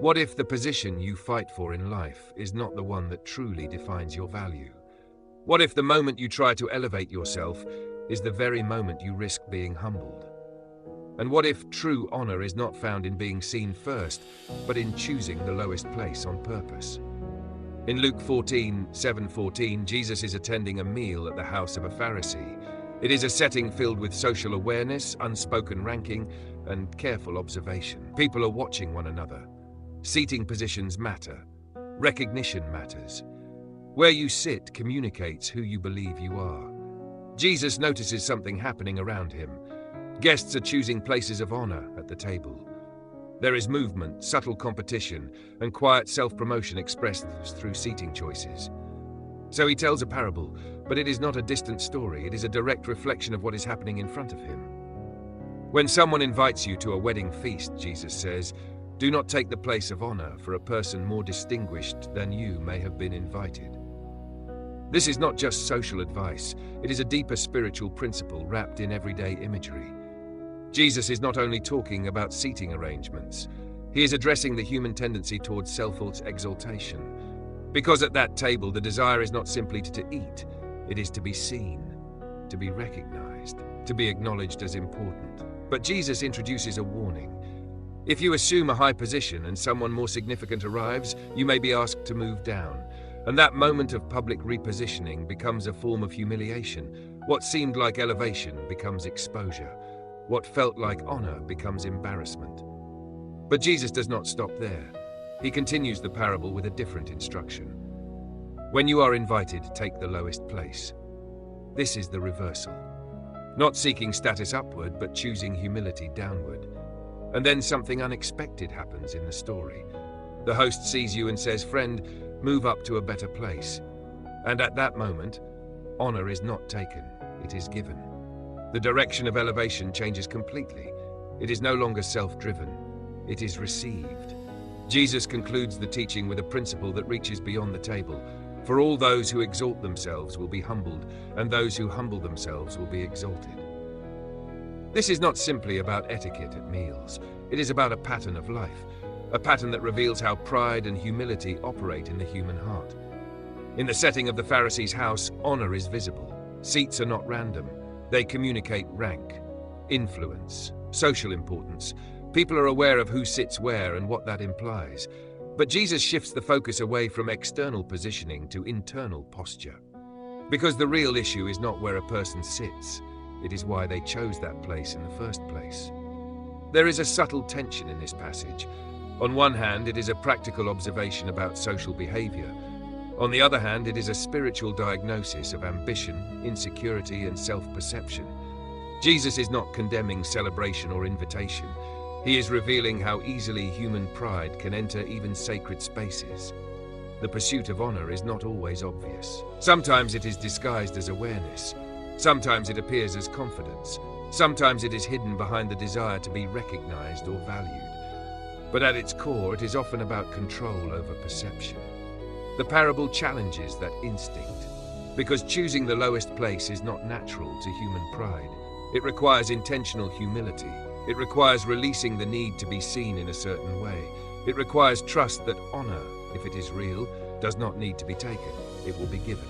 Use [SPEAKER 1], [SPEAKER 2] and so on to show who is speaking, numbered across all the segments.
[SPEAKER 1] What if the position you fight for in life is not the one that truly defines your value? What if the moment you try to elevate yourself is the very moment you risk being humbled? And what if true honor is not found in being seen first, but in choosing the lowest place on purpose? In Luke 14:7-14, Jesus is attending a meal at the house of a Pharisee. It is a setting filled with social awareness, unspoken ranking, and careful observation. People are watching one another. Seating positions matter. Recognition matters. Where you sit communicates who you believe you are. Jesus notices something happening around him. Guests are choosing places of honor at the table. There is movement, subtle competition, and quiet self-promotion expressed through seating choices. So he tells a parable, but it is not a distant story. It is a direct reflection of what is happening in front of him. When someone invites you to a wedding feast, Jesus says, do not take the place of honor, for a person more distinguished than you may have been invited. This is not just social advice. It is a deeper spiritual principle wrapped in everyday imagery. Jesus is not only talking about seating arrangements. He is addressing the human tendency towards self-exaltation. Because at that table, the desire is not simply to eat. It is to be seen, to be recognized, to be acknowledged as important. But Jesus introduces a warning. If you assume a high position and someone more significant arrives, you may be asked to move down. And that moment of public repositioning becomes a form of humiliation. What seemed like elevation becomes exposure. What felt like honor becomes embarrassment. But Jesus does not stop there. He continues the parable with a different instruction. When you are invited, take the lowest place. This is the reversal. Not seeking status upward, but choosing humility downward. And then something unexpected happens in the story. The host sees you and says, friend, move up to a better place. And at that moment, honor is not taken, it is given. The direction of elevation changes completely. It is no longer self-driven, it is received. Jesus concludes the teaching with a principle that reaches beyond the table. For all those who exalt themselves will be humbled, and those who humble themselves will be exalted. This is not simply about etiquette at meals. It is about a pattern of life, a pattern that reveals how pride and humility operate in the human heart. In the setting of the Pharisee's house, honor is visible. Seats are not random. They communicate rank, influence, social importance. People are aware of who sits where and what that implies. But Jesus shifts the focus away from external positioning to internal posture. Because the real issue is not where a person sits. It is why they chose that place in the first place. There is a subtle tension in this passage. On one hand, it is a practical observation about social behavior. On the other hand, it is a spiritual diagnosis of ambition, insecurity, and self-perception. Jesus is not condemning celebration or invitation. He is revealing how easily human pride can enter even sacred spaces. The pursuit of honor is not always obvious. Sometimes it is disguised as awareness. Sometimes it appears as confidence. Sometimes it is hidden behind the desire to be recognized or valued. But at its core, it is often about control over perception. The parable challenges that instinct, because choosing the lowest place is not natural to human pride. It requires intentional humility. It requires releasing the need to be seen in a certain way. It requires trust that honor, if it is real, does not need to be taken. It will be given.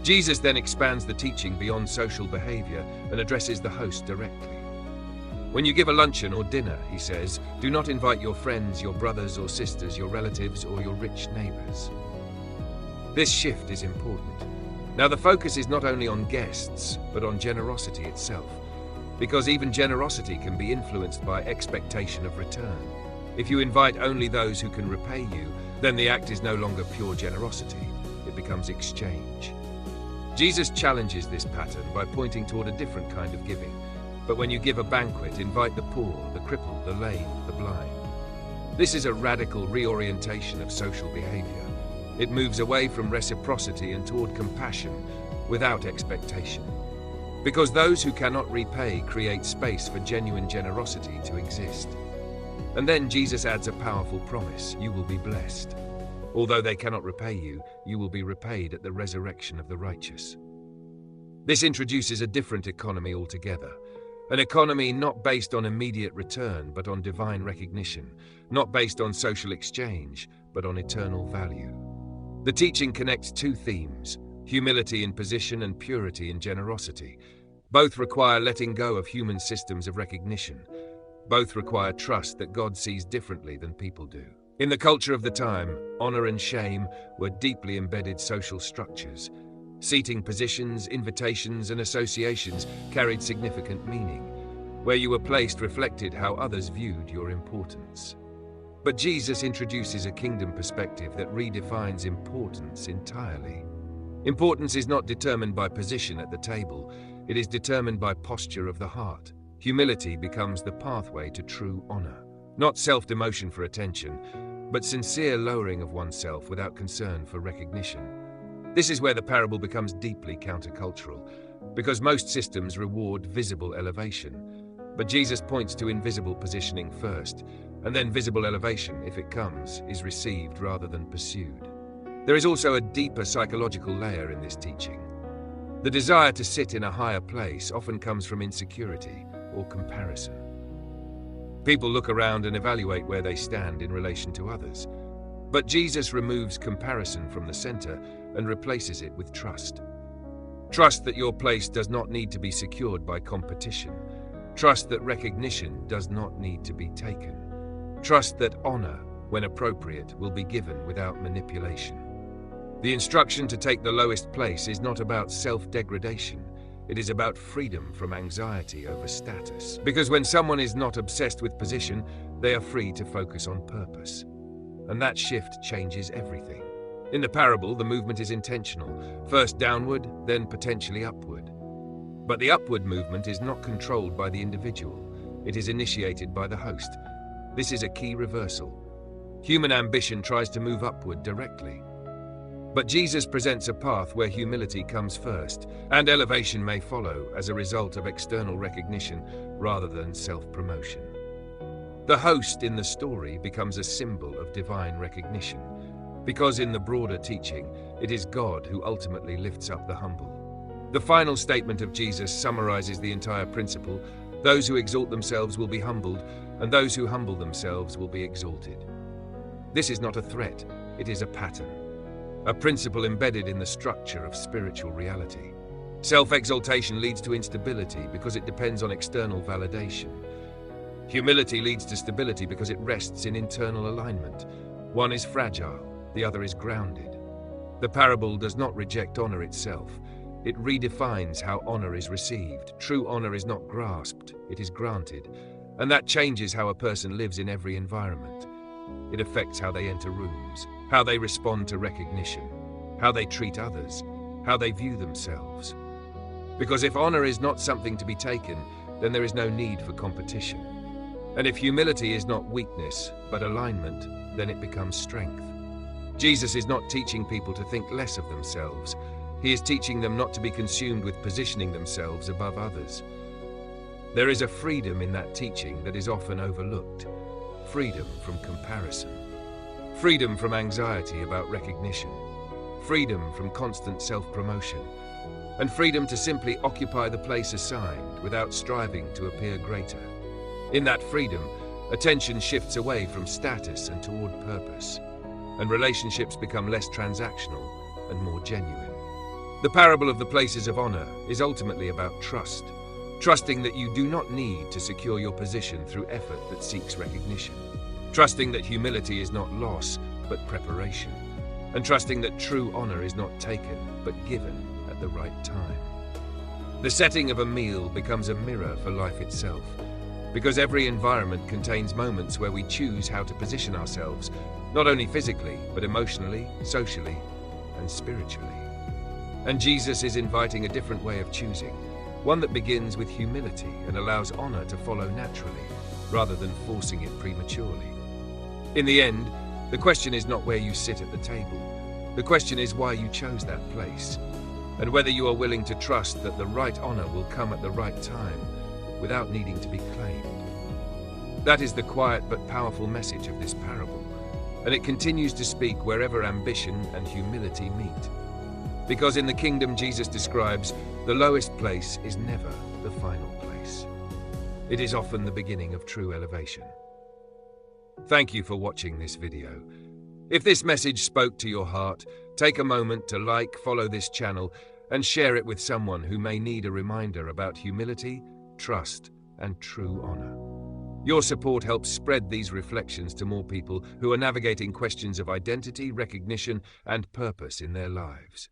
[SPEAKER 1] Jesus then expands the teaching beyond social behavior and addresses the host directly. When you give a luncheon or dinner, he says, do not invite your friends, your brothers or sisters, your relatives, or your rich neighbors. This shift is important. Now the focus is not only on guests, but on generosity itself. Because even generosity can be influenced by expectation of return. If you invite only those who can repay you, then the act is no longer pure generosity. It becomes exchange. Jesus challenges this pattern by pointing toward a different kind of giving. But when you give a banquet, invite the poor, the crippled, the lame, the blind. This is a radical reorientation of social behavior. It moves away from reciprocity and toward compassion without expectation. Because those who cannot repay create space for genuine generosity to exist. And then Jesus adds a powerful promise: you will be blessed. Although they cannot repay you, you will be repaid at the resurrection of the righteous. This introduces a different economy altogether. An economy not based on immediate return, but on divine recognition, not based on social exchange, but on eternal value. The teaching connects two themes: humility in position and purity in generosity. Both require letting go of human systems of recognition. Both require trust that God sees differently than people do. In the culture of the time, honor and shame were deeply embedded social structures. Seating positions, invitations, and associations carried significant meaning. Where you were placed reflected how others viewed your importance. But Jesus introduces a kingdom perspective that redefines importance entirely. Importance is not determined by position at the table. It is determined by posture of the heart. Humility becomes the pathway to true honor. Not self-demotion for attention, but sincere lowering of oneself without concern for recognition. This is where the parable becomes deeply countercultural, because most systems reward visible elevation. But Jesus points to invisible positioning first, and then visible elevation, if it comes, is received rather than pursued. There is also a deeper psychological layer in this teaching. The desire to sit in a higher place often comes from insecurity or comparison. People look around and evaluate where they stand in relation to others. But Jesus removes comparison from the center and replaces it with trust. Trust that your place does not need to be secured by competition. Trust that recognition does not need to be taken. Trust that honor, when appropriate, will be given without manipulation. The instruction to take the lowest place is not about self-degradation. It is about freedom from anxiety over status. Because when someone is not obsessed with position, they are free to focus on purpose. And that shift changes everything. In the parable, the movement is intentional, first downward, then potentially upward. But the upward movement is not controlled by the individual. It is initiated by the host. This is a key reversal. Human ambition tries to move upward directly. But Jesus presents a path where humility comes first, and elevation may follow as a result of external recognition rather than self-promotion. The host in the story becomes a symbol of divine recognition, because in the broader teaching, it is God who ultimately lifts up the humble. The final statement of Jesus summarizes the entire principle: those who exalt themselves will be humbled, and those who humble themselves will be exalted. This is not a threat, it is a pattern, a principle embedded in the structure of spiritual reality. Self-exaltation leads to instability because it depends on external validation. Humility leads to stability because it rests in internal alignment. One is fragile, the other is grounded. The parable does not reject honor itself. It redefines how honor is received. True honor is not grasped, it is granted. And that changes how a person lives in every environment. It affects how they enter rooms, how they respond to recognition, how they treat others, how they view themselves. Because if honor is not something to be taken, then there is no need for competition. And if humility is not weakness, but alignment, then it becomes strength. Jesus is not teaching people to think less of themselves. He is teaching them not to be consumed with positioning themselves above others. There is a freedom in that teaching that is often overlooked. Freedom from comparison. Freedom from anxiety about recognition. Freedom from constant self-promotion. And freedom to simply occupy the place assigned without striving to appear greater. In that freedom, attention shifts away from status and toward purpose, and relationships become less transactional and more genuine. The parable of the places of honor is ultimately about trust, trusting that you do not need to secure your position through effort that seeks recognition, trusting that humility is not loss, but preparation, and trusting that true honor is not taken, but given at the right time. The setting of a meal becomes a mirror for life itself, because every environment contains moments where we choose how to position ourselves, not only physically, but emotionally, socially, and spiritually. And Jesus is inviting a different way of choosing, one that begins with humility and allows honor to follow naturally, rather than forcing it prematurely. In the end, the question is not where you sit at the table. The question is why you chose that place, and whether you are willing to trust that the right honor will come at the right time, without needing to be claimed. That is the quiet but powerful message of this parable, and it continues to speak wherever ambition and humility meet. Because in the kingdom Jesus describes, the lowest place is never the final place. It is often the beginning of true elevation. Thank you for watching this video. If this message spoke to your heart, take a moment to like, follow this channel, and share it with someone who may need a reminder about humility, trust, and true honor. Your support helps spread these reflections to more people who are navigating questions of identity, recognition, and purpose in their lives.